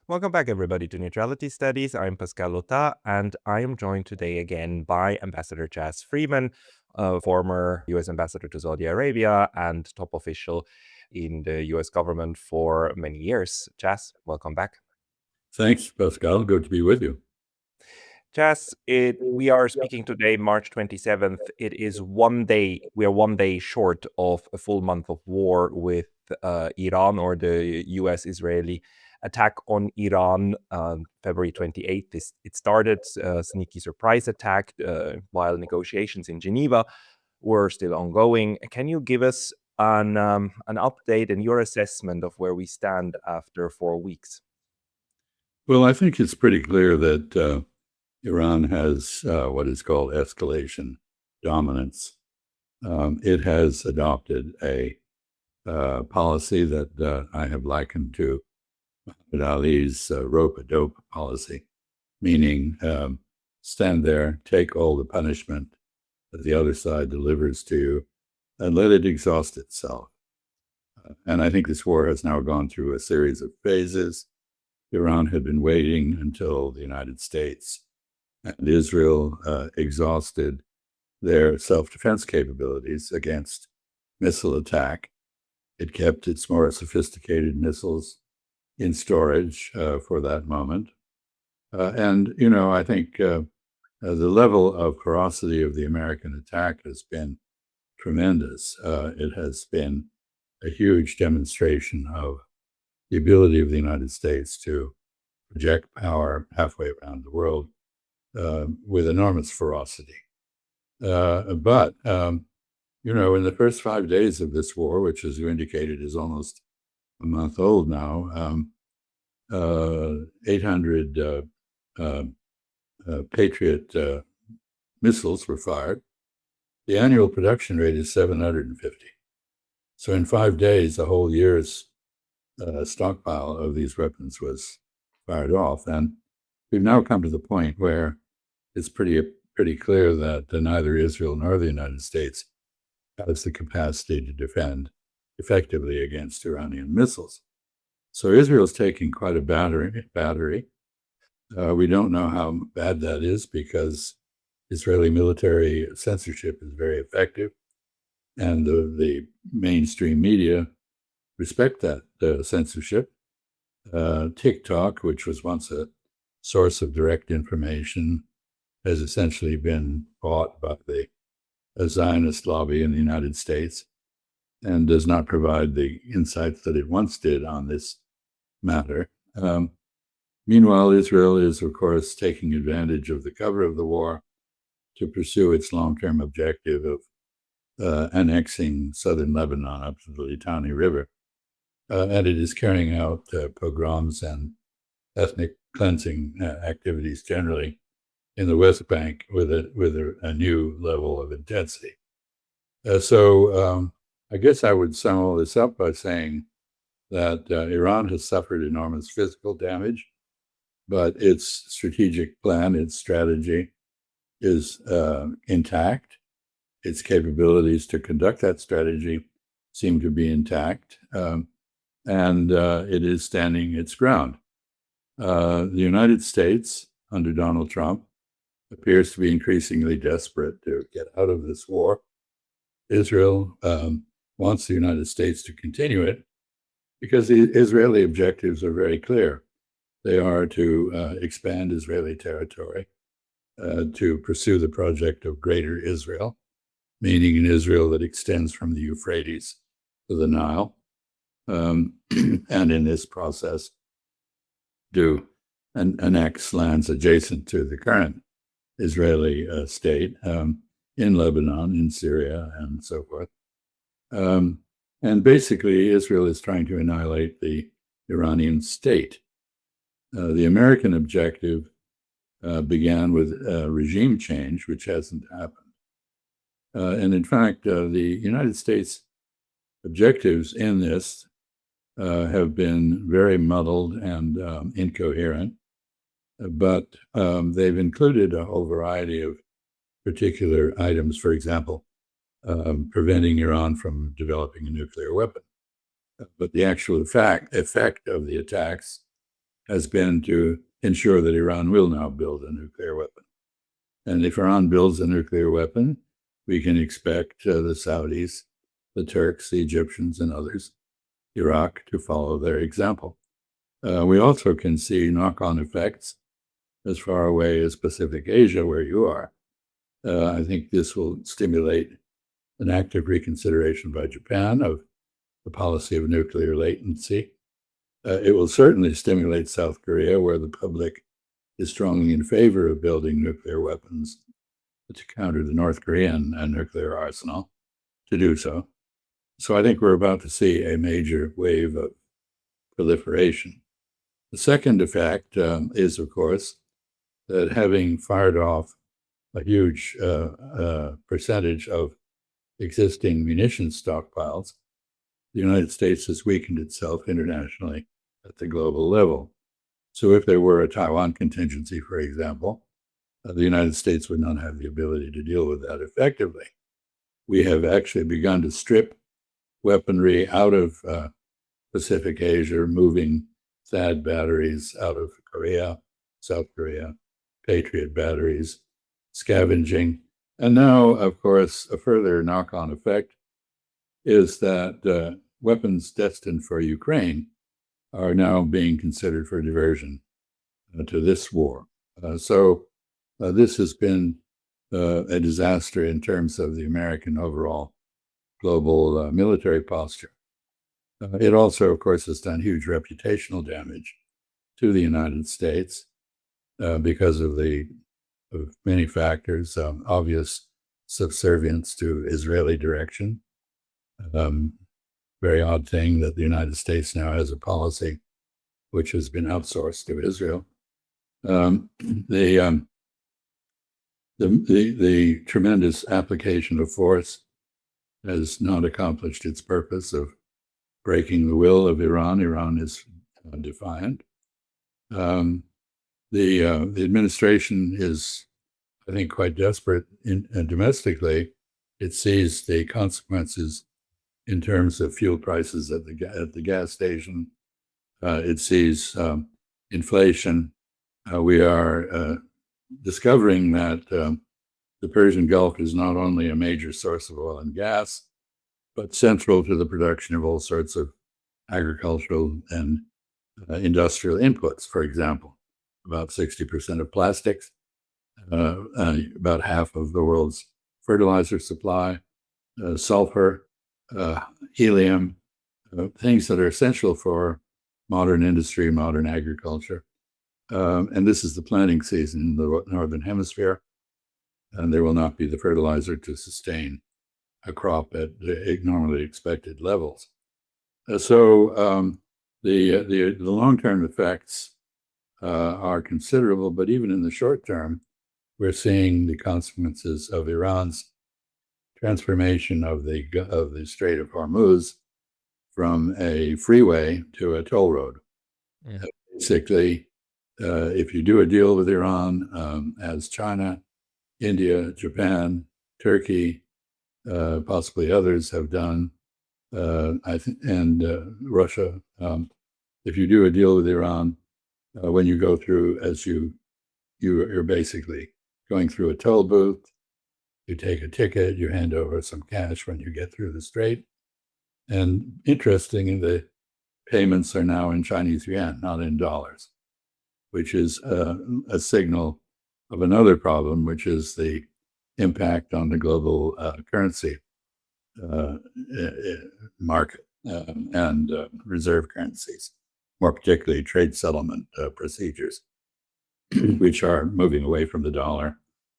Welcome back, everybody, to Neutrality Studies. I'm Pascal Lota, and I am joined today again by Ambassador Chas Freeman, a former U.S. ambassador to Saudi Arabia and top official in the U.S. government for many years. Chas, welcome back. Thanks, Pascal. Good to be with you. Chas, we are speaking today, March 27th. It is 1 day, we are 1 day short of a full month of war with Iran, or the US-Israeli attack on Iran, February 28th. It started a sneaky surprise attack while negotiations in Geneva were still ongoing. Can you give us an update and your assessment of where we stand after 4 weeks? Well, I think it's pretty clear that Iran has what is called escalation dominance. It has adopted a policy that I have likened to Muhammad Ali's rope-a-dope policy, meaning stand there, take all the punishment that the other side delivers to you, and let it exhaust itself. And I think this war has now gone through a series of phases. Iran had been waiting until the United States and Israel exhausted their self-defense capabilities against missile attack. It kept its more sophisticated missiles in storage for that moment. I think the level of ferocity of the American attack has been tremendous. It has been a huge demonstration of the ability of the United States to project power halfway around the world with enormous ferocity. But in the first 5 days of this war, which, as you indicated, is almost a month old now, 800 Patriot missiles were fired. The annual production rate is 750. So in 5 days, a whole year's stockpile of these weapons was fired off. And we've now come to the point where it's pretty clear that neither Israel nor the United States has the capacity to defend effectively against Iranian missiles. So Israel's taking quite a battery. We don't know how bad that is because Israeli military censorship is very effective, and the mainstream media respect that censorship. TikTok, which was once a source of direct information, has essentially been bought by the Zionist lobby in the United States and does not provide the insights that it once did on this matter. Meanwhile, Israel is, of course, taking advantage of the cover of the war to pursue its long-term objective of annexing southern Lebanon up to the Litani River. And it is carrying out pogroms and ethnic cleansing activities generally in the West Bank with a new level of intensity. So I guess I would sum all this up by saying that Iran has suffered enormous physical damage, but its strategic plan, its strategy is intact. Its capabilities to conduct that strategy seem to be intact, and it is standing its ground. The United States, under Donald Trump, appears to be increasingly desperate to get out of this war. Israel wants the United States to continue it because the Israeli objectives are very clear. They are to expand Israeli territory, to pursue the project of Greater Israel, meaning an Israel that extends from the Euphrates to the Nile, and in this process do annex lands adjacent to the current Israeli state in Lebanon, in Syria, and so forth. And basically, Israel is trying to annihilate the Iranian state. The American objective began with regime change, which hasn't happened. And in fact, the United States objectives in this have been very muddled and incoherent, but they've included a whole variety of particular items. For example, preventing Iran from developing a nuclear weapon. But the actual effect of the attacks has been to ensure that Iran will now build a nuclear weapon. And if Iran builds a nuclear weapon, we can expect the Saudis, the Turks, the Egyptians, and others, Iraq, to follow their example. We also can see knock-on effects as far away as Pacific Asia, where you are. I think this will stimulate an active reconsideration by Japan of the policy of nuclear latency. It will certainly stimulate South Korea, where the public is strongly in favor of building nuclear weapons to counter the North Korean nuclear arsenal to do so. So I think we're about to see a major wave of proliferation. The second effect is, of course, that having fired off a huge percentage of existing munitions stockpiles, the United States has weakened itself internationally at the global level. So if there were a Taiwan contingency, for example, the United States would not have the ability to deal with that effectively. We have actually begun to strip weaponry out of Pacific Asia, moving THAAD batteries out of Korea, South Korea, Patriot batteries, scavenging. And now, of course, a further knock-on effect is that weapons destined for Ukraine are now being considered for diversion to this war. So this has been a disaster in terms of the American overall global military posture. It also, of course, has done huge reputational damage to the United States because of many factors, obvious subservience to Israeli direction. Very odd thing that the United States now has a policy which has been outsourced to Israel. The tremendous application of force has not accomplished its purpose of breaking the will of Iran. Iran is defiant. The administration is, I think, quite desperate domestically. It sees the consequences in terms of fuel prices at the gas station. It sees inflation. We are discovering that the Persian Gulf is not only a major source of oil and gas, but central to the production of all sorts of agricultural and industrial inputs. For example, about 60% of plastics, about half of the world's fertilizer supply, sulfur, helium, things that are essential for modern industry, modern agriculture. And this is the planting season in the Northern Hemisphere, and there will not be the fertilizer to sustain a crop at the normally expected levels. So the long-term effects are considerable, but even in the short term, we're seeing the consequences of Iran's transformation of the Strait of Hormuz from a freeway to a toll road. Yeah. Basically, if you do a deal with Iran, as China, India, Japan, Turkey, possibly others have done, and Russia, if you do a deal with Iran, when you go through, you're basically going through a toll booth. You take a ticket, you hand over some cash when you get through the strait. And interesting, the payments are now in Chinese yuan, not in dollars, which is a signal of another problem, which is the impact on the global currency market and reserve currencies, more particularly trade settlement procedures, which are moving away from the dollar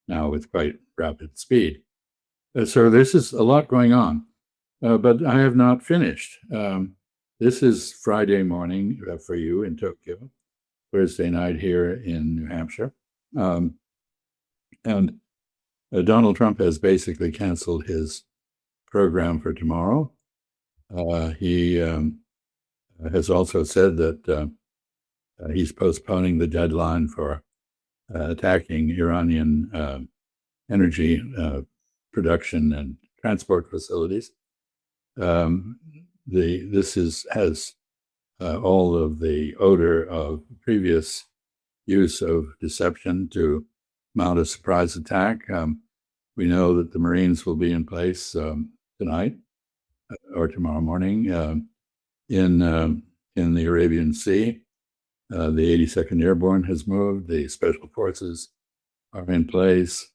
now with quite rapid speed. So this is a lot going on, but I have not finished. This is Friday morning for you in Tokyo, Thursday night here in New Hampshire. And Donald Trump has basically canceled his program for tomorrow. He has also said that he's postponing the deadline for attacking Iranian energy production and transport facilities. This has all of the odor of previous use of deception to mount a surprise attack. We know that the Marines will be in place tonight or tomorrow morning in the Arabian Sea. The 82nd Airborne has moved. The Special Forces are in place.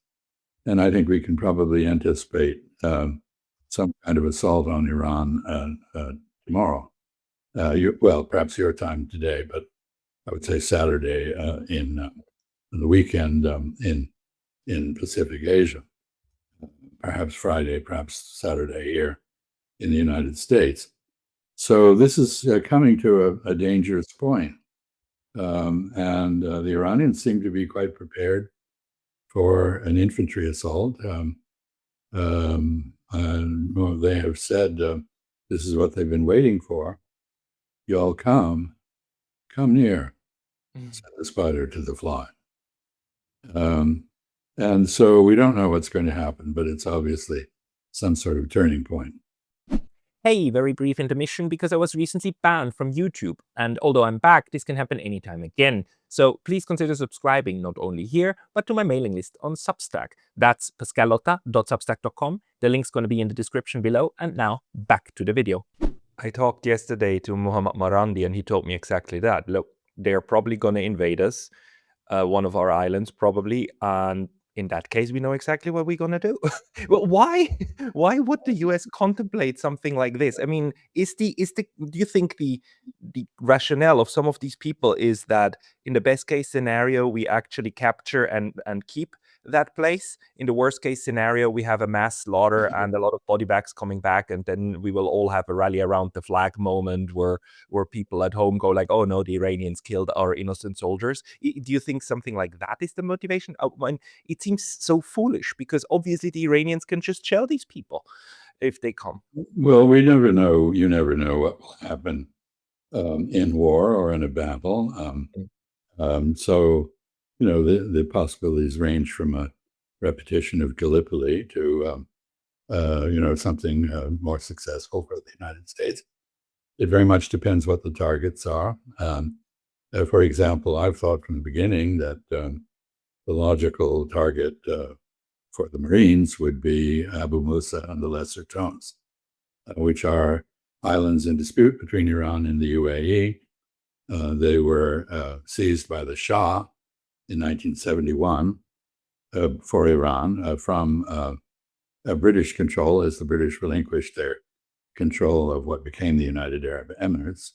And I think we can probably anticipate some kind of assault on Iran tomorrow. Perhaps your time today, but I would say Saturday in the weekend in Pacific Asia, perhaps Friday, perhaps Saturday here in the United States. So this is coming to a dangerous point. And the Iranians seem to be quite prepared for an infantry assault. And they have said this is what they've been waiting for. Y'all come near, said the spider to the fly. And so we don't know what's going to happen, but it's obviously some sort of turning point. Hey, very brief intermission because I was recently banned from YouTube. And although I'm back, this can happen anytime again. So please consider subscribing not only here, but to my mailing list on Substack. That's pascalotta.substack.com. The link's going to be in the description below. And now back to the video. I talked yesterday to Muhammad Marandi and he told me exactly that. Look, they're probably going to invade us, one of our islands probably, and in that case, we know exactly what we're going to do. Well, why? Why would the US contemplate something like this? I mean, do you think the rationale of some of these people is that in the best case scenario, we actually capture and keep that place? In the worst case scenario, we have a mass slaughter and a lot of body bags coming back, and then we will all have a rally around the flag moment where people at home go like, oh no, the Iranians killed our innocent soldiers. Do you think something like that is the motivation? It seems so foolish because obviously the Iranians can just shell these people if they come. Well, we never know. You never know what will happen in war or in a battle. So, the possibilities range from a repetition of Gallipoli to, something more successful for the United States. It very much depends what the targets are. For example, I've thought from the beginning that the logical target for the Marines would be Abu Musa and the Lesser Tones, which are islands in dispute between Iran and the UAE. They were seized by the Shah in 1971 for Iran from British control as the British relinquished their control of what became the United Arab Emirates.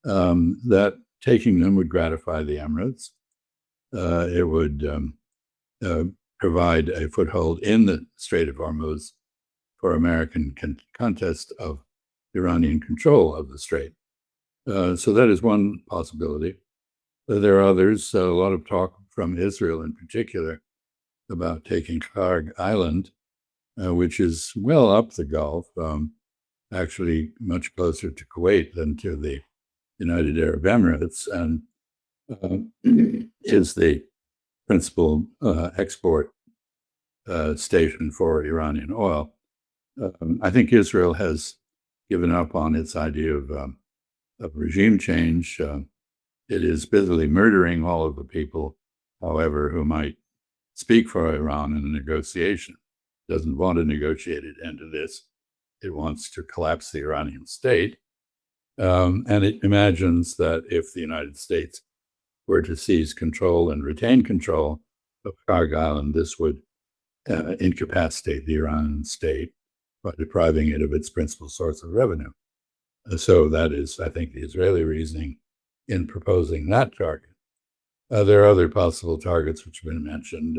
That taking them would gratify the Emirates. It would provide a foothold in the Strait of Hormuz for American contest of Iranian control of the strait. So that is one possibility. There are others, a lot of talk from Israel in particular about taking Kharg Island, which is well up the Gulf, actually much closer to Kuwait than to the United Arab Emirates, and is the principal export station for Iranian oil. I think Israel has given up on its idea of regime change. It is busily murdering all of the people, however, who might speak for Iran in a negotiation. It doesn't want a negotiated end to this. It wants to collapse the Iranian state. And it imagines that if the United States were to seize control and retain control of Kharg Island, this would incapacitate the Iranian state by depriving it of its principal source of revenue. So that is, I think, the Israeli reasoning in proposing that target. There are other possible targets which have been mentioned.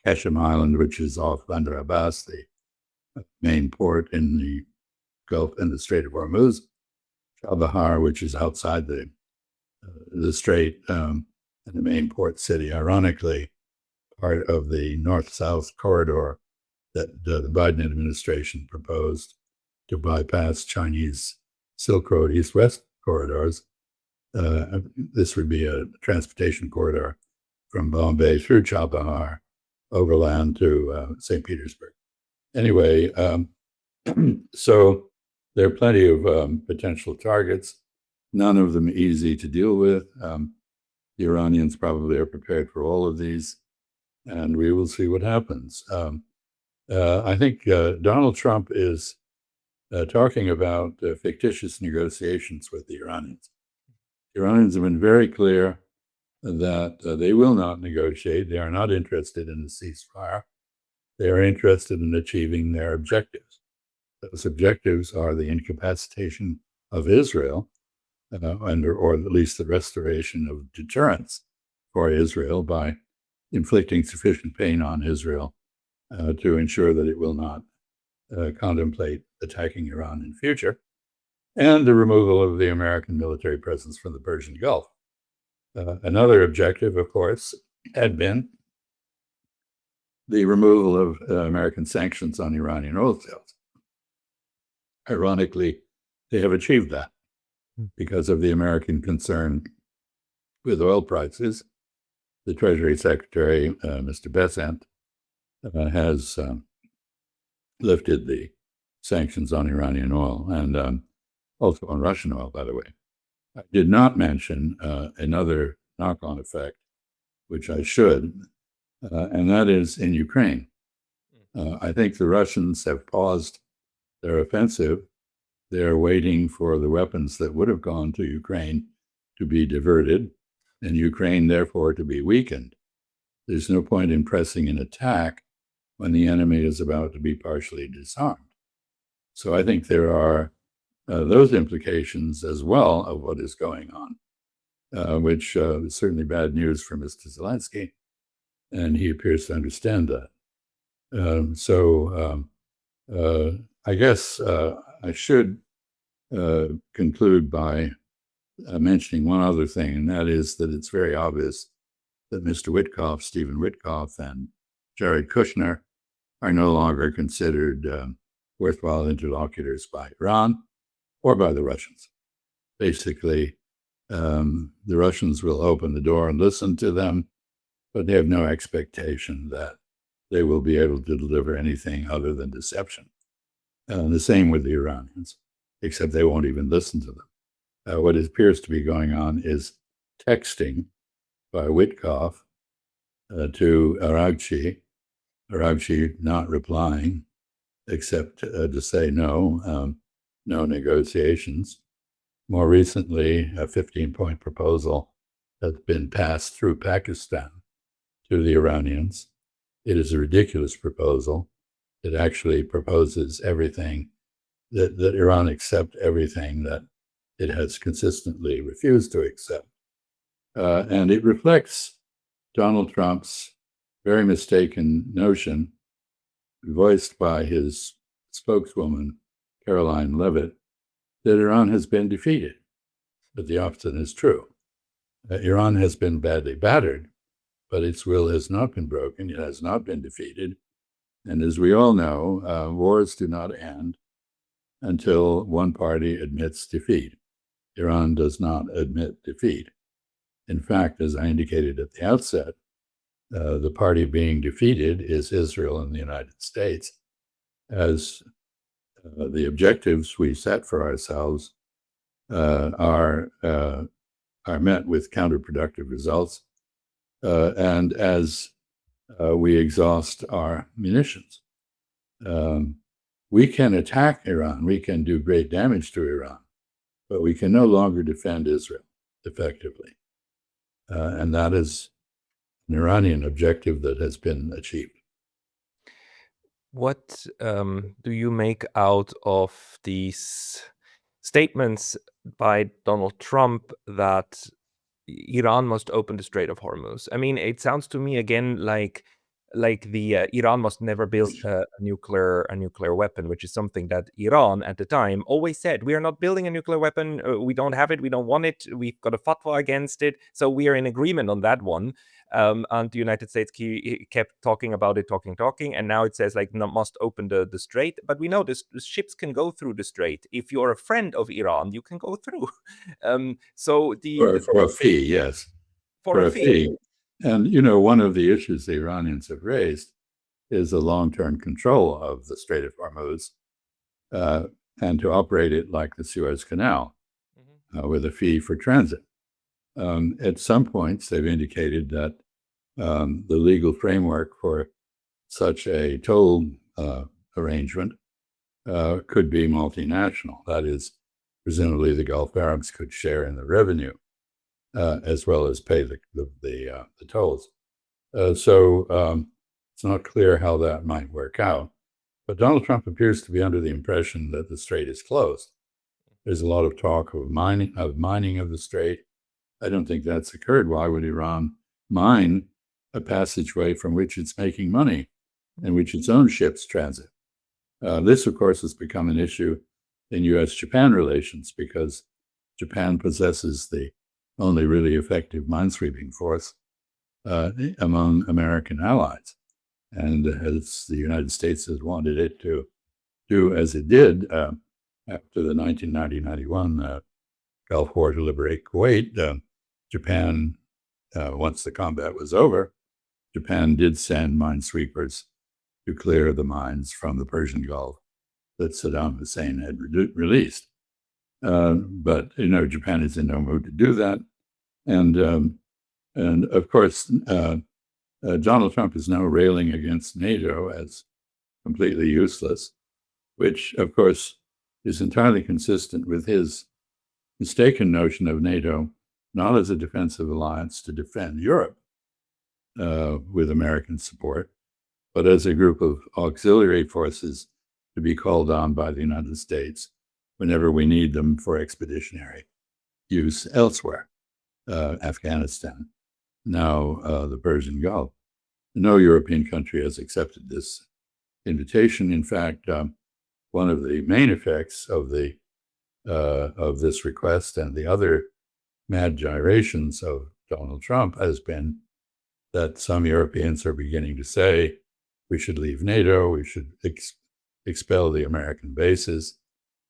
Keshem Island, which is off Bandar Abbas, the main port in the Gulf and the Strait of Hormuz. Chabahar, which is outside the strait and the main port city, ironically, part of the north-south corridor that the Biden administration proposed to bypass Chinese Silk Road east-west corridors. This would be a transportation corridor from Bombay through Chabahar, overland to St. Petersburg. Anyway, so there are plenty of potential targets. none of them easy to deal with. The Iranians probably are prepared for all of these, and we will see what happens. I think Donald Trump is talking about fictitious negotiations with the Iranians. The Iranians have been very clear that they will not negotiate. They are not interested in a ceasefire. They are interested in achieving their objectives. Those objectives are the incapacitation of Israel, or at least the restoration of deterrence for Israel by inflicting sufficient pain on Israel to ensure that it will not contemplate attacking Iran in future, and the removal of the American military presence from the Persian Gulf. Another objective, of course, had been the removal of American sanctions on Iranian oil sales. Ironically, they have achieved that because of the American concern with oil prices. The Treasury Secretary, Mr. Besant, has lifted the sanctions on Iranian oil and also on Russian oil, by the way. I did not mention another knock-on effect, which I should, and that is in Ukraine. I think the Russians have paused their offensive. They're waiting for the weapons that would have gone to Ukraine to be diverted, and Ukraine, therefore, to be weakened. There's no point in pressing an attack when the enemy is about to be partially disarmed. So I think there are those implications as well of what is going on, which is certainly bad news for Mr. Zelensky, and he appears to understand that. I guess I should conclude by mentioning one other thing, and that is that it's very obvious that Mr. Witkoff, Stephen Witkoff, and Jared Kushner are no longer considered worthwhile interlocutors by Iran or by the Russians. Basically, the Russians will open the door and listen to them, but they have no expectation that they will be able to deliver anything other than deception. The same with the Iranians, except they won't even listen to them. What appears to be going on is texting by Witkoff to Arabchi not replying, except to say no, no negotiations. More recently, a 15-point proposal has been passed through Pakistan to the Iranians. It is a ridiculous proposal. It actually proposes everything, that Iran accept everything that it has consistently refused to accept. And it reflects Donald Trump's very mistaken notion, voiced by his spokeswoman, Caroline Leavitt, that Iran has been defeated. But the opposite is true. Iran has been badly battered, but its will has not been broken. It has not been defeated. And as we all know, wars do not end until one party admits defeat. Iran does not admit defeat. In fact, as I indicated at the outset, the party being defeated is Israel and the United States, as the objectives we set for ourselves are met with counterproductive results, and as we exhaust our munitions. We can attack Iran, we can do great damage to Iran, but we can no longer defend Israel effectively. And that is an Iranian objective that has been achieved. What do you make out of these statements by Donald Trump that Iran must open the Strait of Hormuz? I mean, it sounds to me again like the Iran must never build a nuclear weapon, which is something that Iran at the time always said. We are not building a nuclear weapon. We don't have it. We don't want it. We've got a fatwa against it. So we are in agreement on that one. And the United States kept talking about it, talking, and now it says like must open the strait. But we know the ships can go through the strait. If you're a friend of Iran, you can go through. So for a fee, yes, for a fee. And one of the issues the Iranians have raised is the long-term control of the Strait of Hormuz and to operate it like the Suez Canal. with a fee for transit. At some points, they've indicated that the legal framework for such a toll arrangement could be multinational. That is, presumably the Gulf Arabs could share in the revenue as well as pay the tolls. So it's not clear how that might work out. But Donald Trump appears to be under the impression that the strait is closed. There's a lot of talk of mining of the strait. I don't think that's occurred. Why would Iran mine a passageway from which it's making money and which its own ships transit? This, of course, has become an issue in U.S.-Japan relations because Japan possesses the only really effective minesweeping force among American allies. And as the United States has wanted it to do as it did after the 1990-91 Gulf War to liberate Kuwait, Japan, once the combat was over, Japan did send minesweepers to clear the mines from the Persian Gulf that Saddam Hussein had released. But Japan is in no mood to do that, and of course, Donald Trump is now railing against NATO as completely useless, which, of course, is entirely consistent with his mistaken notion of NATO not as a defensive alliance to defend Europe with American support, but as a group of auxiliary forces to be called on by the United States whenever we need them for expeditionary use elsewhere, Afghanistan, now the Persian Gulf. No European country has accepted this invitation. In fact, one of the main effects of this request and the other mad gyrations of Donald Trump has been that some Europeans are beginning to say we should leave NATO, we should expel the American bases.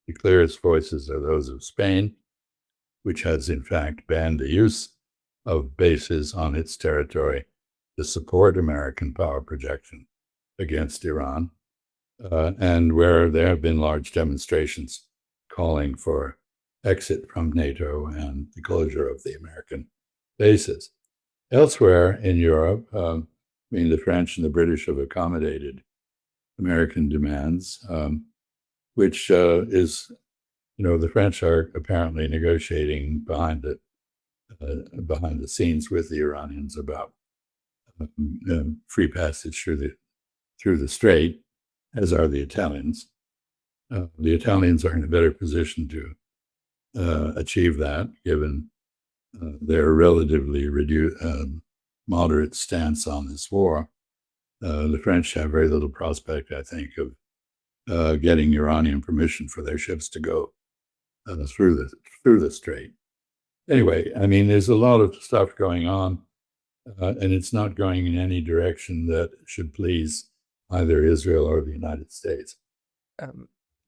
The clearest voices are those of Spain, which has in fact banned the use of bases on its territory to support American power projection against Iran, and where there have been large demonstrations calling for exit from NATO and the closure of the American bases. Elsewhere in Europe, the French and the British have accommodated American demands, which is, the French are apparently negotiating behind the scenes with the Iranians about free passage through the strait, as are the Italians. The Italians are in a better position to achieve that, given their relatively moderate stance on this war. The French have very little prospect, I think, of getting Iranian permission for their ships to go through the strait. Anyway, there's a lot of stuff going on, and it's not going in any direction that should please either Israel or the United States.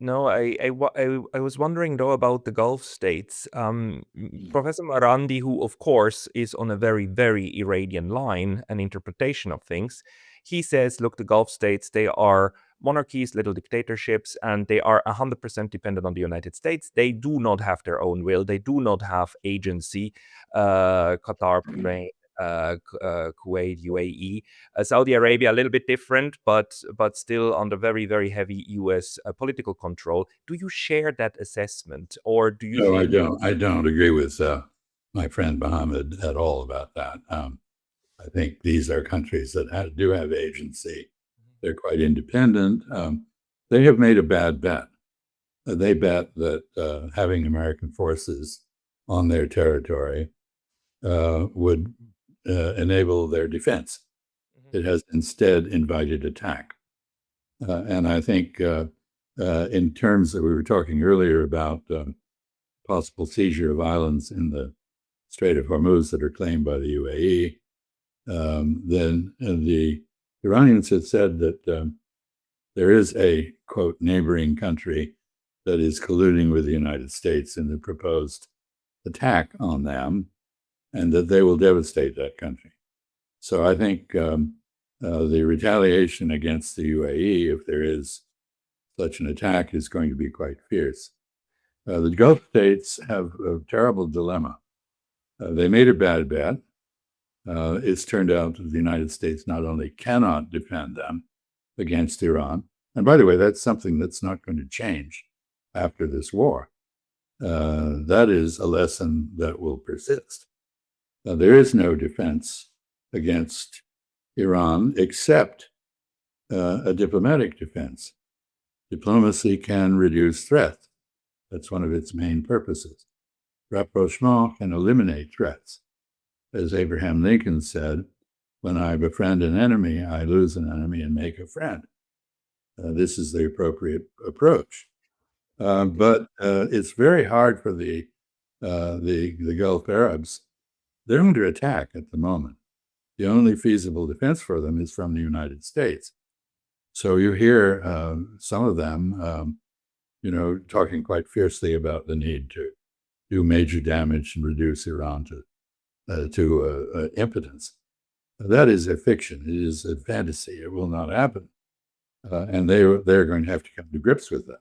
No, I was wondering though about the Gulf states. Professor Marandi, who of course is on a very, very Iranian line and interpretation of things, he says, look, the Gulf states, they are monarchies, little dictatorships, and they are 100% dependent on the United States. They do not have their own will. They do not have agency. Qatar, Bahrain, Kuwait, UAE, Saudi Arabia, a little bit different, but still under very, very heavy U.S. Political control. Do you share that assessment, or do you? No, I don't. I don't agree with my friend Mohammed at all about that. I think these are countries that do have agency. They're quite independent. They have made a bad bet. They bet that having American forces on their territory would enable their defense. It has instead invited attack. And I think in terms that we were talking earlier about possible seizure of islands in the Strait of Hormuz that are claimed by the UAE, then the Iranians have said that there is a, quote, neighboring country that is colluding with the United States in the proposed attack on them, and that they will devastate that country. So I think the retaliation against the UAE, if there is such an attack, is going to be quite fierce. The Gulf states have a terrible dilemma. They made a bad bet. It's turned out that the United States not only cannot defend them against Iran, and by the way, that's something that's not going to change after this war. That is a lesson that will persist. There is no defense against Iran except a diplomatic defense. Diplomacy can reduce threats. That's one of its main purposes. Rapprochement can eliminate threats. As Abraham Lincoln said, when I befriend an enemy, I lose an enemy and make a friend. This is the appropriate approach. But it's very hard for the Gulf Arabs. They're under attack at the moment. The only feasible defense for them is from the United States. So you hear some of them, talking quite fiercely about the need to do major damage and reduce Iran to impotence. That is a fiction. It is a fantasy. It will not happen. And they're going to have to come to grips with that.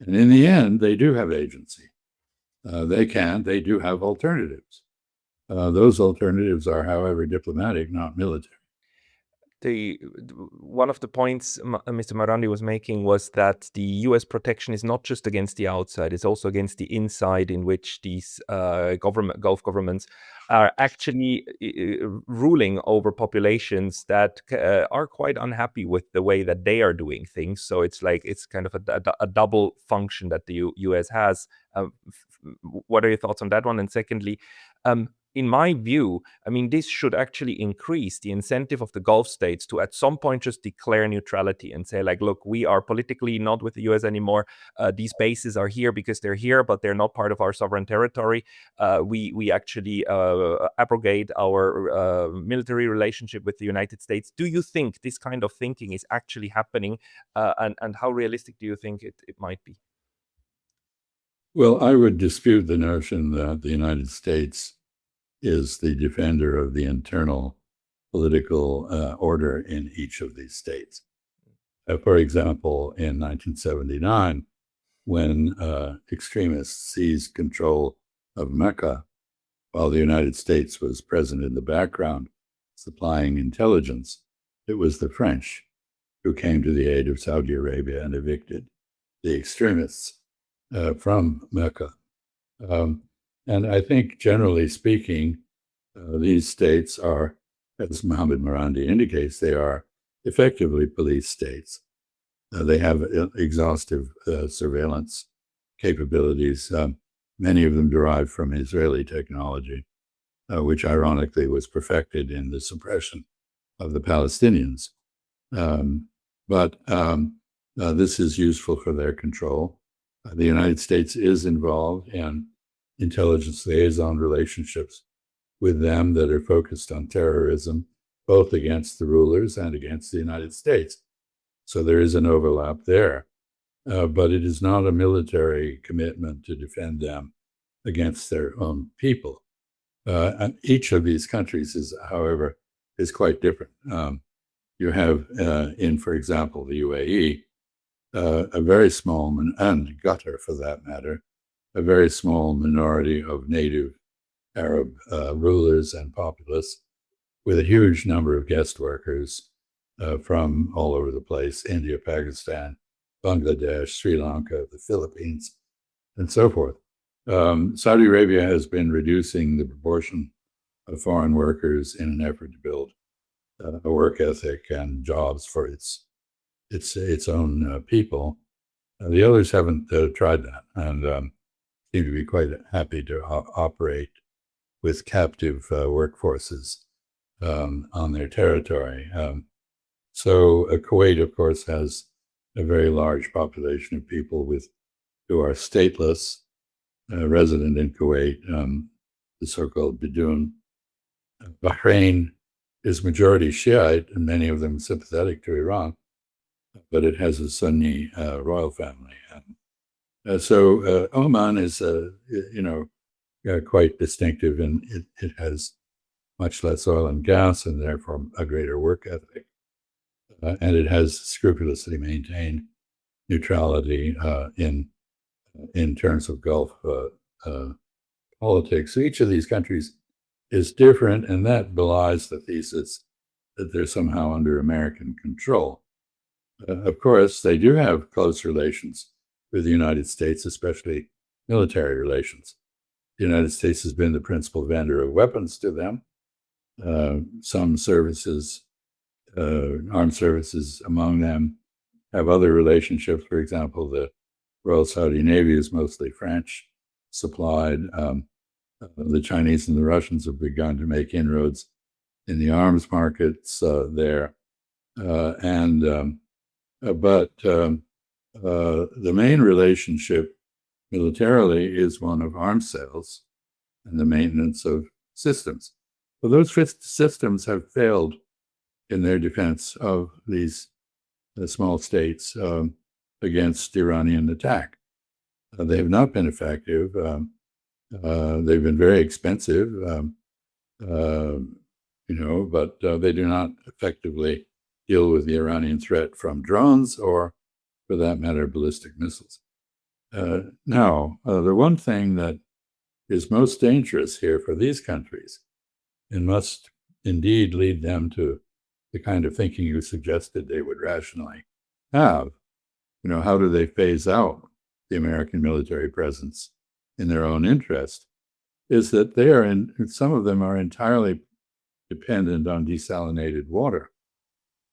And in the end, they do have agency. They do have alternatives. Those alternatives are, however, diplomatic, not military. One of the points Mr. Marandi was making was that the U.S. protection is not just against the outside; it's also against the inside, in which these Gulf governments are actually ruling over populations that are quite unhappy with the way that they are doing things. So it's kind of a double function that the U.S. has. What are your thoughts on that one? And secondly, in my view, I mean, this should actually increase the incentive of the Gulf states to at some point just declare neutrality and say, look, we are politically not with the US anymore. These bases are here because they're here, but they're not part of our sovereign territory. We actually abrogate our military relationship with the United States. Do you think this kind of thinking is actually happening? And how realistic do you think it might be? Well, I would dispute the notion that the United States is the defender of the internal political order in each of these states. For example, in 1979, when extremists seized control of Mecca, while the United States was present in the background supplying intelligence, it was the French who came to the aid of Saudi Arabia and evicted the extremists from Mecca. And I think, generally speaking, these states are, as Mohammed Marandi indicates, they are effectively police states. They have exhaustive surveillance capabilities, many of them derived from Israeli technology, which ironically was perfected in the suppression of the Palestinians. But this is useful for their control. The United States is involved in intelligence liaison relationships with them that are focused on terrorism, both against the rulers and against the United States. So there is an overlap there. But it is not a military commitment to defend them against their own people. And each of these countries is, however, is quite different. You have for example, the UAE, a very small, and Qatar for that matter, a very small minority of native Arab rulers and populace, with a huge number of guest workers from all over the place: India, Pakistan, Bangladesh, Sri Lanka, the Philippines, and so forth. Saudi Arabia has been reducing the proportion of foreign workers in an effort to build a work ethic and jobs for its own people. The others haven't tried that, and seem to be quite happy to operate with captive workforces on their territory. So Kuwait, of course, has a very large population of people who are stateless, resident in Kuwait, the so-called Bidun. Bahrain is majority Shiite, and many of them sympathetic to Iran, but it has a Sunni royal family. And so Oman is, quite distinctive, and it has much less oil and gas, and therefore a greater work ethic. And it has scrupulously maintained neutrality in in terms of Gulf politics. So each of these countries is different, and that belies the thesis that they're somehow under American control. Of course, they do have close relations with the United States, especially military relations. The United States has been the principal vendor of weapons to them. Some services, armed services among them, have other relationships. For example, the Royal Saudi Navy is mostly French supplied. The Chinese and the Russians have begun to make inroads in the arms markets there. But the main relationship militarily is one of arms sales and the maintenance of systems. Well, those systems have failed in their defense of these small states against Iranian attack. They have not been effective. They've been very expensive, but they do not effectively deal with the Iranian threat from drones or, for that matter, ballistic missiles. Now, the one thing that is most dangerous here for these countries and must indeed lead them to the kind of thinking you suggested they would rationally have, how do they phase out the American military presence in their own interest, is that some of them are entirely dependent on desalinated water.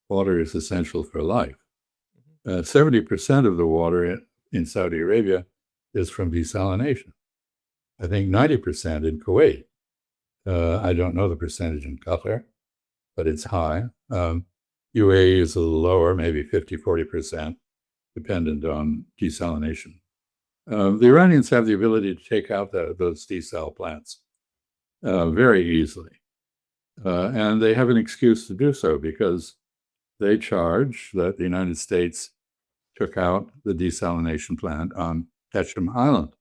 Water is essential for life. 70% of the water in Saudi Arabia is from desalination. I think 90% in Kuwait. I don't know the percentage in Qatar, but it's high. UAE is a little lower, maybe 50, 40% dependent on desalination. The Iranians have the ability to take out those desal plants very easily. And they have an excuse to do so because they charge that the United States took out the desalination plant on Ketchum Island,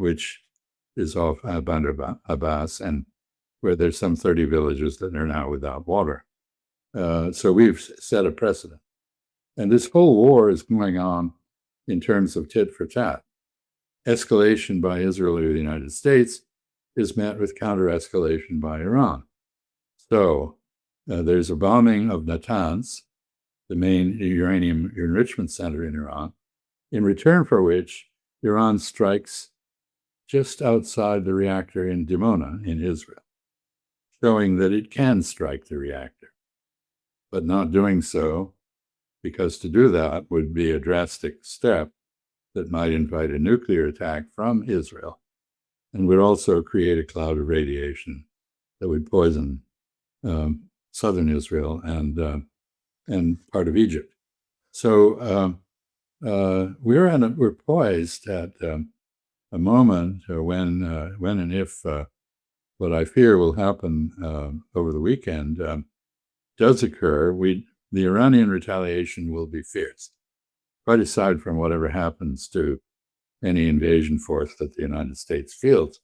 which is off Bandar Abbas, and where there's some 30 villages that are now without water. So we've set a precedent. And this whole war is going on in terms of tit for tat. Escalation by Israel or the United States is met with counter-escalation by Iran. So there's a bombing of Natanz, the main uranium enrichment center in Iran, in return for which Iran strikes just outside the reactor in Dimona in Israel, showing that it can strike the reactor, but not doing so because to do that would be a drastic step that might invite a nuclear attack from Israel and would also create a cloud of radiation that would poison southern Israel and part of Egypt. So we're poised at a moment when and if what I fear will happen over the weekend does occur, the Iranian retaliation will be fierce, quite aside from whatever happens to any invasion force that the United States fields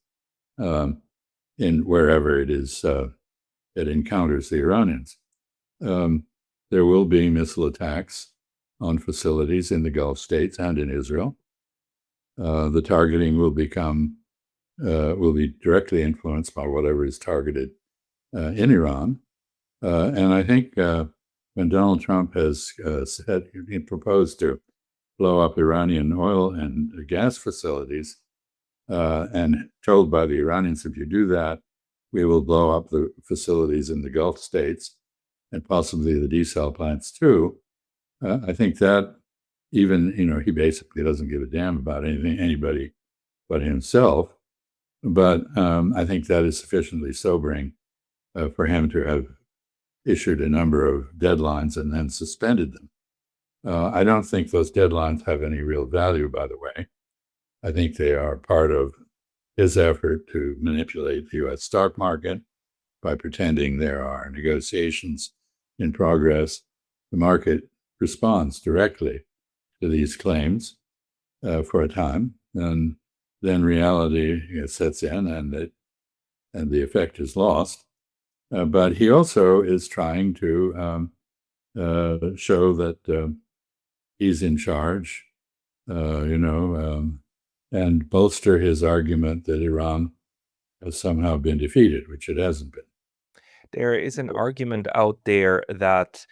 in wherever it is it encounters the Iranians. There will be missile attacks on facilities in the Gulf states and in Israel. The targeting will be directly influenced by whatever is targeted in Iran. And I think when Donald Trump has proposed to blow up Iranian oil and gas facilities and told by the Iranians, if you do that, we will blow up the facilities in the Gulf states and possibly the desal plants too. I think that even, he basically doesn't give a damn about anybody but himself. But I think that is sufficiently sobering for him to have issued a number of deadlines and then suspended them. I don't think those deadlines have any real value, by the way. I think they are part of his effort to manipulate the U.S. stock market by pretending there are negotiations in progress. The market responds directly to these claims for a time, and then reality sets in and the effect is lost. But he also is trying to show that he's in charge and bolster his argument that Iran has somehow been defeated, which it hasn't been. There is an argument out there that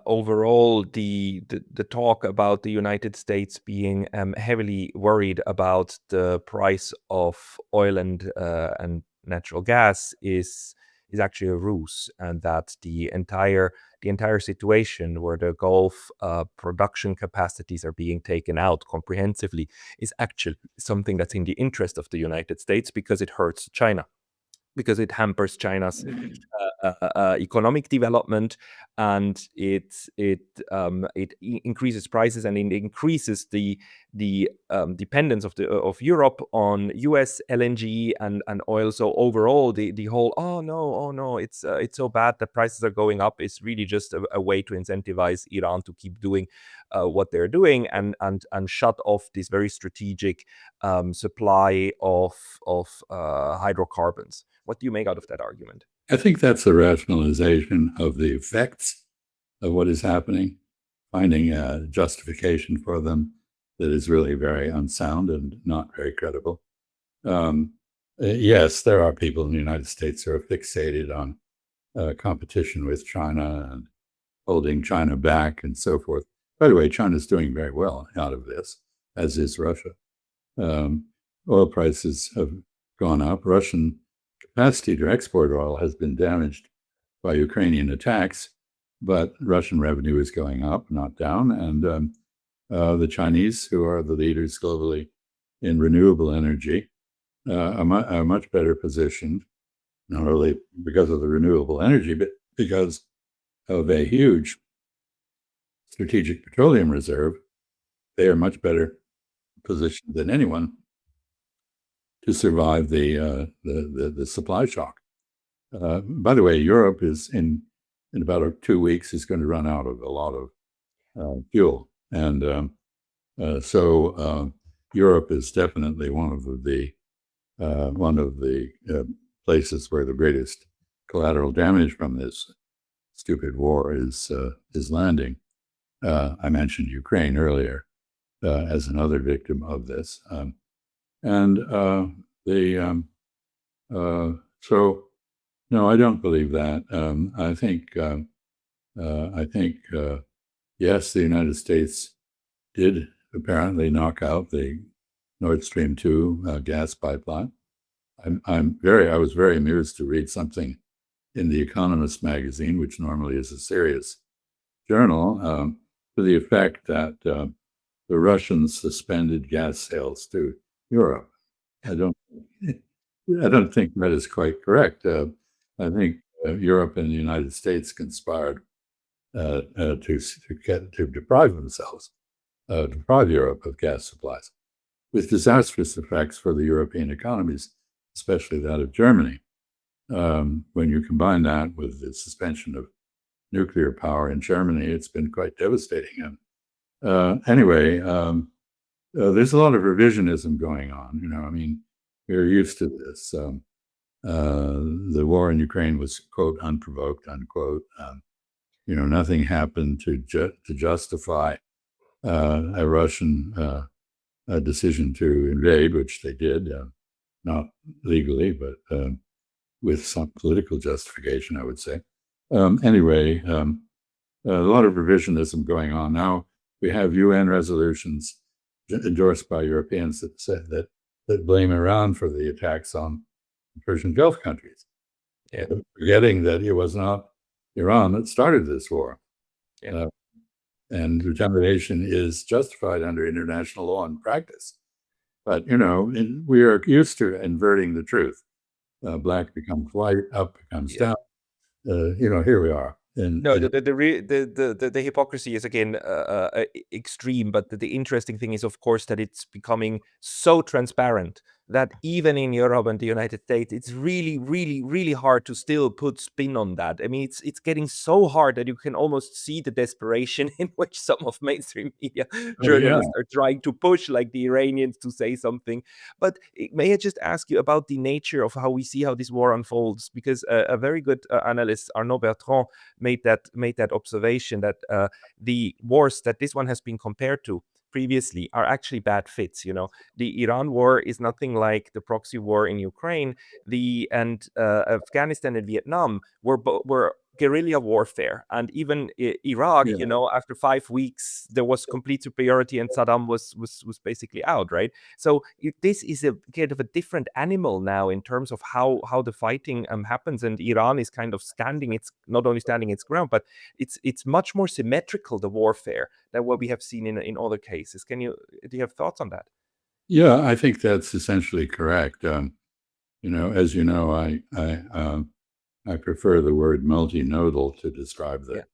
overall, the talk about the United States being heavily worried about the price of oil and natural gas is actually a ruse, and that the entire situation where the Gulf production capacities are being taken out comprehensively is actually something that's in the interest of the United States because it hurts China, because it hampers China's economic development, and it increases prices, and it increases the dependence of Europe on U.S. LNG and oil. So overall, the whole oh no, it's so bad that prices are going up is really just a way to incentivize Iran to keep doing what they're doing, and shut off this very strategic supply of hydrocarbons. What do you make out of that argument? I think that's a rationalization of the effects of what is happening, finding a justification for them that is really very unsound and not very credible. Yes, there are people in the United States who are fixated on competition with China and holding China back and so forth. By the way, China's doing very well out of this, as is Russia. Oil prices have gone up. Russian capacity to export oil has been damaged by Ukrainian attacks, but Russian revenue is going up, not down. And the Chinese, who are the leaders globally in renewable energy, are much better positioned, not only because of the renewable energy, but because of a huge strategic petroleum reserve. They are much better positioned than anyone to survive the supply shock. By the way, Europe is in about 2 weeks is going to run out of a lot of fuel, and so Europe is definitely one of the places where the greatest collateral damage from this stupid war is landing. I mentioned Ukraine earlier as another victim of this. So no, I don't believe that. I think yes, the United States did apparently knock out the Nord Stream 2 gas pipeline. I was very amused to read something in The Economist magazine, which normally is a serious journal, to the effect that the Russians suspended gas sales to Europe. I don't think that is quite correct. I think Europe and the United States conspired to deprive themselves, deprive Europe of gas supplies, with disastrous effects for the European economies, especially that of Germany. When you combine that with the suspension of nuclear power in Germany, it's been quite devastating. Anyway, there's a lot of revisionism going on. I mean, we're used to this. The war in Ukraine was, quote, unprovoked, unquote. Nothing happened to justify a Russian decision to invade, which they did, not legally, but with some political justification, I would say. Anyway, a lot of revisionism going on. Now we have UN resolutions endorsed by Europeans that said that blame Iran for the attacks on the Persian Gulf countries, forgetting that it was not Iran that started this war. And retaliation is justified under international law and practice. But, we are used to inverting the truth. Black becomes white, up becomes down. Here we are. No, the hypocrisy is again extreme, but the interesting thing is, of course, that it's becoming so transparent that even in Europe and the United States, it's really, really, really hard to still put spin on that. I mean, it's getting so hard that you can almost see the desperation in which some of mainstream media journalists are trying to push, like the Iranians, to say something. But may I just ask you about the nature of how we see how this war unfolds? Because a very good analyst, Arnaud Bertrand, made that observation that the wars that this one has been compared to previously are actually bad fits. The Iran war is nothing like the proxy war in Ukraine. Afghanistan and Vietnam were guerrilla warfare, and even Iraq, Yeah. after 5 weeks there was complete superiority and Saddam was basically out, right? So this is a kind of a different animal now in terms of how the fighting happens, and Iran is kind of not only standing its ground, but it's much more symmetrical, the warfare, than what we have seen in other cases. Do you have thoughts on that? Yeah, I think that's essentially correct. As you know, I prefer the word multinodal to describe the Yeah.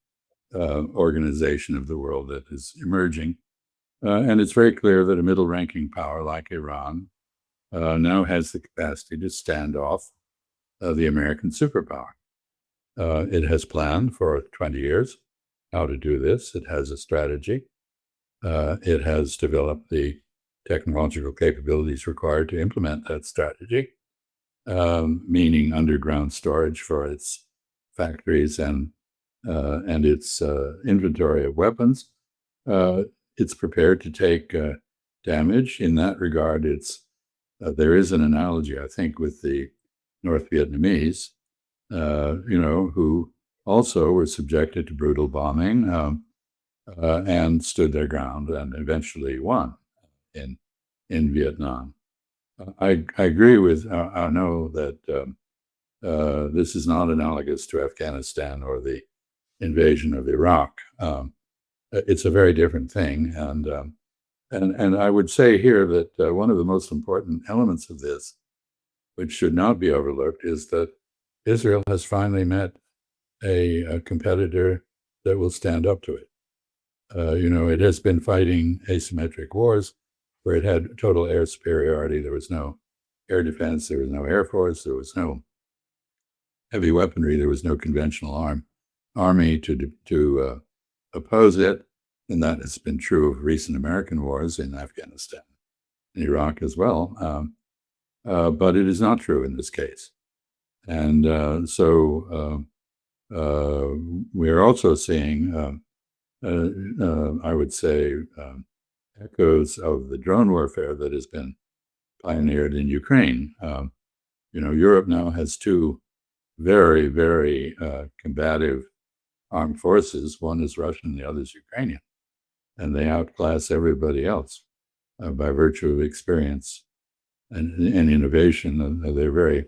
organization of the world that is emerging. And it's very clear that a middle-ranking power like Iran now has the capacity to stand off the American superpower. It has planned for 20 years how to do this. It has a strategy. It has developed the technological capabilities required to implement that strategy, meaning underground storage for its factories and its inventory of weapons. It's prepared to take damage. In that regard, there is an analogy, I think, with the North Vietnamese, who also were subjected to brutal bombing and stood their ground and eventually won in Vietnam. I agree with Arnaud that this is not analogous to Afghanistan or the invasion of Iraq. It's a very different thing, and I would say here that one of the most important elements of this, which should not be overlooked, is that Israel has finally met a competitor that will stand up to it. It has been fighting asymmetric wars where it had total air superiority. There was no air defense, there was no air force, there was no heavy weaponry, there was no conventional army to oppose it. And that has been true of recent American wars in Afghanistan and Iraq as well. But it is not true in this case. And so we're also seeing, I would say, echoes of the drone warfare that has been pioneered in Ukraine. Europe now has two very, very combative armed forces. One is Russian, the other is Ukrainian. And they outclass everybody else by virtue of experience and innovation. They're very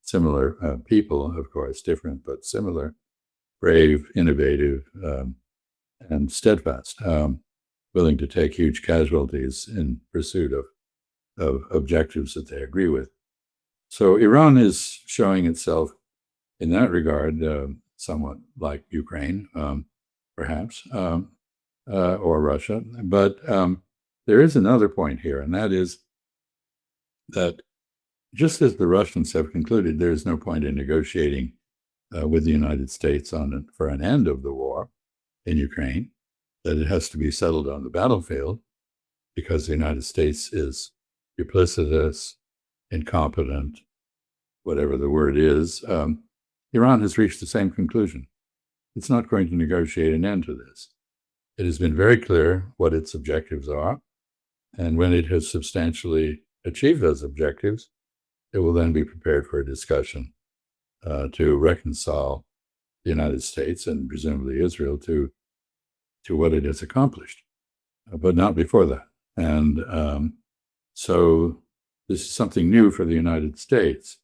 similar people, of course, different but similar, brave, innovative, and steadfast, willing to take huge casualties in pursuit of objectives that they agree with. So Iran is showing itself in that regard somewhat like Ukraine, perhaps, or Russia. But there is another point here, and that is that just as the Russians have concluded, there is no point in negotiating with the United States for an end of the war in Ukraine, that it has to be settled on the battlefield because the United States is duplicitous, incompetent, whatever the word is. Iran has reached the same conclusion. It's not going to negotiate an end to this. It has been very clear what its objectives are, and when it has substantially achieved those objectives, it will then be prepared for a discussion to reconcile the United States and presumably Israel to what it has accomplished, but not before that. And so this is something new for the United States.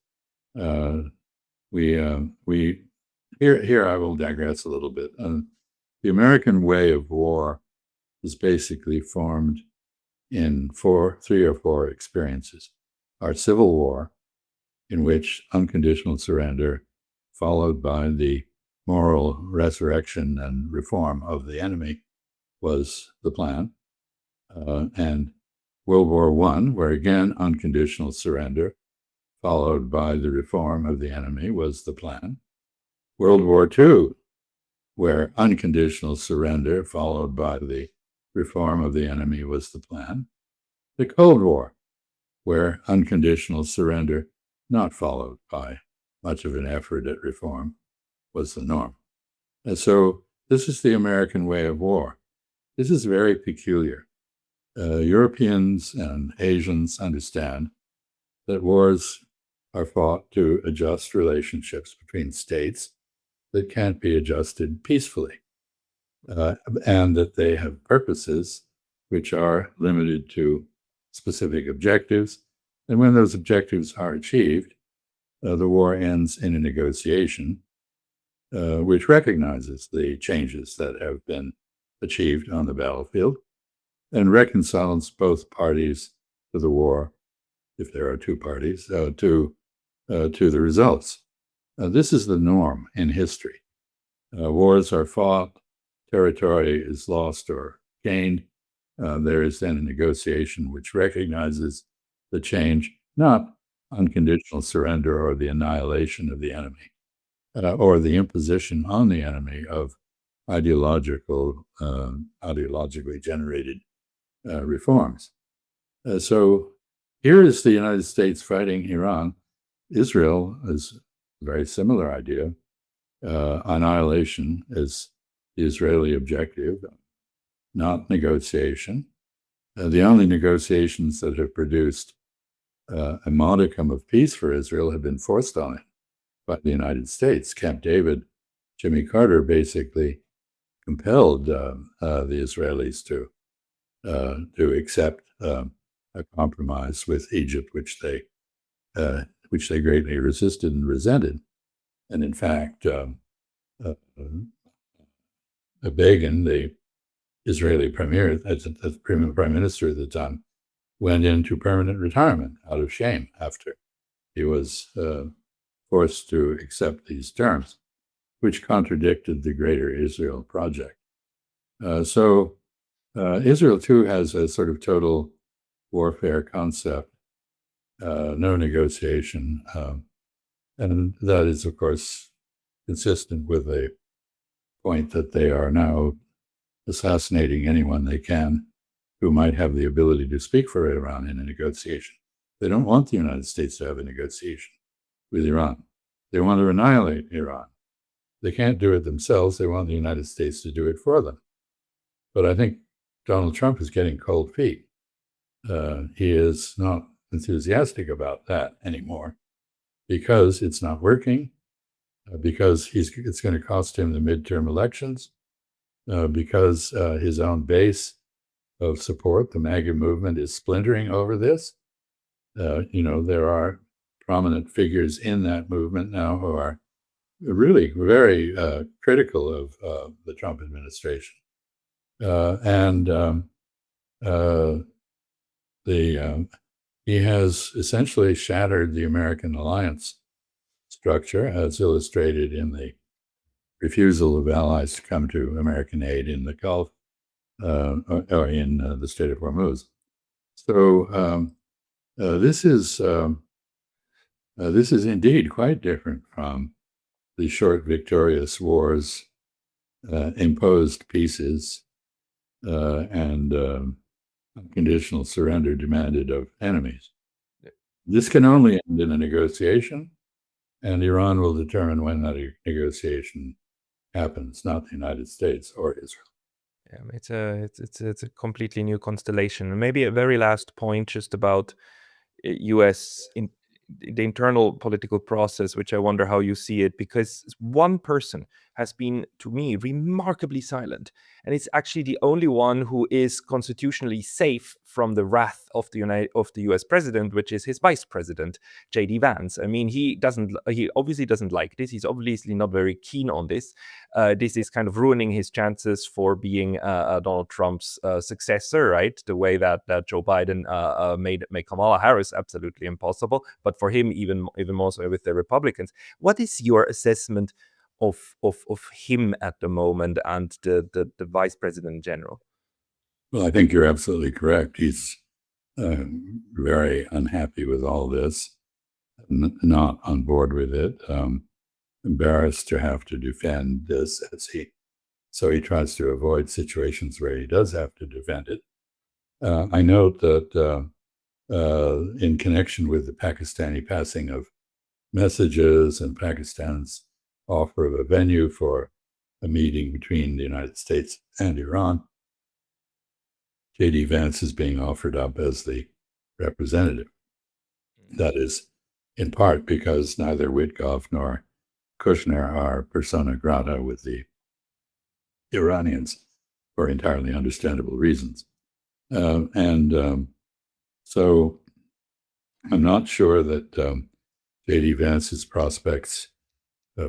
Here I will digress a little bit. The American way of war is basically formed in three or four experiences. Our Civil War, in which unconditional surrender, followed by the moral resurrection and reform of the enemy, was the plan. And World War I, where again unconditional surrender, followed by the reform of the enemy, was the plan. World War II, where unconditional surrender, followed by the reform of the enemy, was the plan. The Cold War, where unconditional surrender, not followed by much of an effort at reform, was the norm. And so this is the American way of war. This is very peculiar. Europeans and Asians understand that wars are fought to adjust relationships between states that can't be adjusted peacefully, and that they have purposes which are limited to specific objectives. And when those objectives are achieved, the war ends in a negotiation which recognizes the changes that have been achieved on the battlefield and reconciles both parties to the war, if there are two parties, to the results. This is the norm in history. Wars are fought, territory is lost or gained. There is then a negotiation which recognizes the change, not unconditional surrender or the annihilation of the enemy, or the imposition on the enemy of ideologically generated reforms. So here is the United States fighting Iran. Israel is a very similar idea. Annihilation is the Israeli objective, not negotiation. The only negotiations that have produced a modicum of peace for Israel have been forced on it by the United States. Camp David, Jimmy Carter basically compelled the Israelis to accept a compromise with Egypt, which they greatly resisted and resented. And in fact, Begin, the Israeli premier, the prime minister at the time, went into permanent retirement out of shame after he was forced to accept these terms, which contradicted the Greater Israel project. So Israel, too, has a sort of total warfare concept, no negotiation. And that is, of course, consistent with the point that they are now assassinating anyone they can who might have the ability to speak for Iran in a negotiation. They don't want the United States to have a negotiation with Iran. They want to annihilate Iran. They can't do it themselves. They want the United States to do it for them. But I think Donald Trump is getting cold feet. He is not enthusiastic about that anymore because it's not working, because it's going to cost him the midterm elections, because his own base of support, the MAGA movement, is splintering over this. There are prominent figures in that movement now who are really very critical of the Trump administration. He has essentially shattered the American alliance structure, as illustrated in the refusal of allies to come to American aid in the Gulf or in the Strait of Hormuz. So this is indeed quite different from the short victorious wars, imposed peaces, and unconditional surrender demanded of enemies. This can only end in a negotiation, and Iran will determine when that negotiation happens, not the United States or Israel. Yeah, it's a completely new constellation. And maybe a very last point just about U.S. in the internal political process, which I wonder how you see it, because one person has been, to me, remarkably silent, and it's actually the only one who is constitutionally safe from the wrath of the U.S. president, which is his vice president, J.D. Vance. I mean, he obviously doesn't like this. He's obviously not very keen on this. This is kind of ruining his chances for being Donald Trump's successor, right? The way that Joe Biden made Kamala Harris absolutely impossible, but for him even more so with the Republicans. What is your assessment of him at the moment and the vice president in general? Well, I think you're absolutely correct. He's very unhappy with all this, not on board with it, embarrassed to have to defend this so he tries to avoid situations where he does have to defend it. I note that in connection with the Pakistani passing of messages and Pakistan's offer of a venue for a meeting between the United States and Iran, J.D. Vance is being offered up as the representative. That is in part because neither Witkoff nor Kushner are persona grata with the Iranians for entirely understandable reasons. So I'm not sure that J.D. Vance's prospects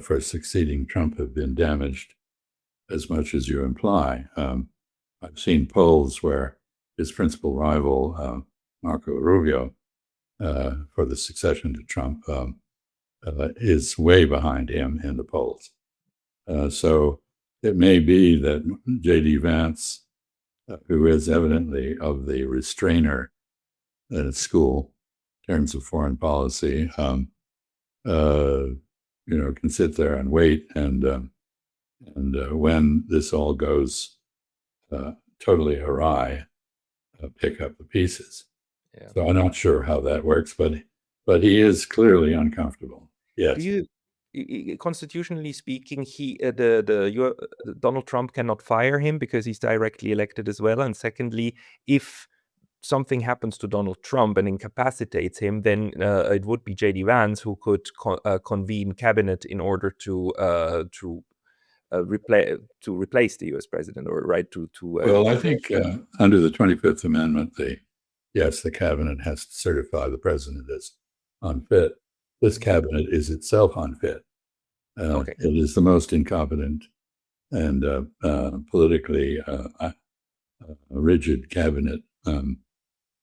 for succeeding Trump have been damaged as much as you imply. I've seen polls where his principal rival, Marco Rubio, for the succession to Trump, is way behind him in the polls. So it may be that J.D. Vance, who is evidently of the restrainer school in terms of foreign policy, can sit there and wait, and when this all goes totally awry, pick up the pieces. Yeah. So I'm not sure how that works, but he is clearly uncomfortable. Yes. Constitutionally speaking, Donald Trump cannot fire him because he's directly elected as well. And secondly, if something happens to Donald Trump and incapacitates him, then it would be J.D. Vance who could convene cabinet in order to replace the U.S. president, or Well, I think under the 25th Amendment, the cabinet has to certify the president as unfit. This cabinet is itself unfit. Okay. It is the most incompetent and politically rigid cabinet,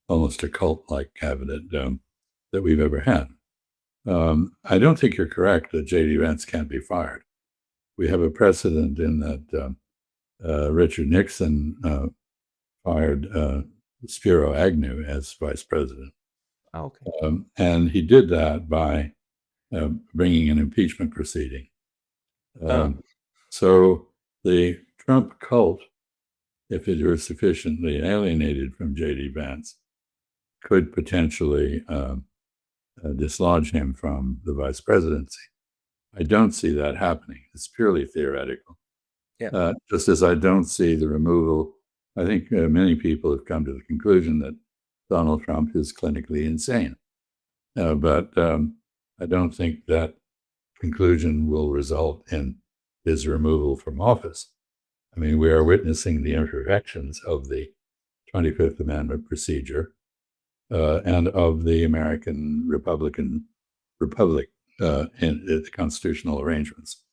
almost a cult-like cabinet that we've ever had. I don't think you're correct that J.D. Vance can't be fired. We have a precedent in that Richard Nixon fired Spiro Agnew as vice president. Okay. And he did that by bringing an impeachment proceeding. So the Trump cult, if it were sufficiently alienated from J.D. Vance, could potentially dislodge him from the vice presidency. I don't see that happening. It's purely theoretical. Yeah. Just as I don't see the removal. I think many people have come to the conclusion that Donald Trump is clinically insane. But I don't think that conclusion will result in his removal from office. I mean, we are witnessing the imperfections of the 25th Amendment procedure and of the American Republic in the constitutional arrangements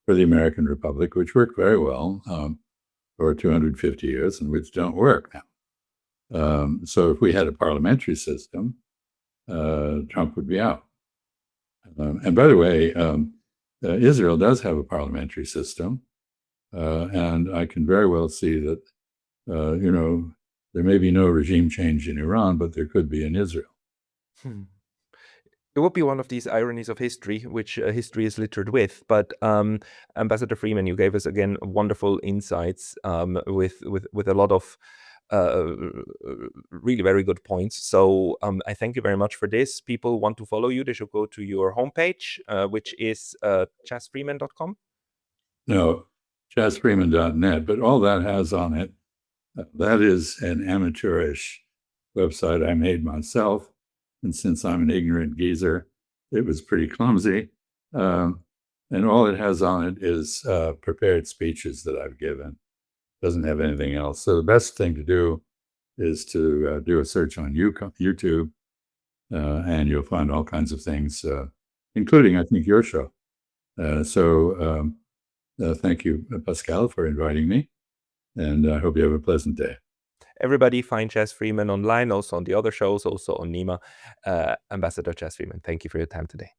for the American Republic, which worked very well for 250 years and which don't work now. So if we had a parliamentary system, Trump would be out. And by the way, Israel does have a parliamentary system, and I can very well see that, there may be no regime change in Iran, but there could be in Israel. It would be one of these ironies of history, which history is littered with. But Ambassador Freeman, you gave us again wonderful insights with a lot of really very good points. So I thank you very much for this. People want to follow you, they should go to your homepage, which is chasfreeman.com. No, chasfreeman.net, but all that has on it, that is an amateurish website I made myself. And since I'm an ignorant geezer, it was pretty clumsy. And all it has on it is prepared speeches that I've given. Doesn't have anything else. So the best thing to do is to do a search on YouTube, and you'll find all kinds of things, including, I think, your show. So thank you, Pascal, for inviting me, and I hope you have a pleasant day. Everybody find Chas Freeman online, also on the other shows, also on NEMA. Ambassador Chas Freeman, thank you for your time today.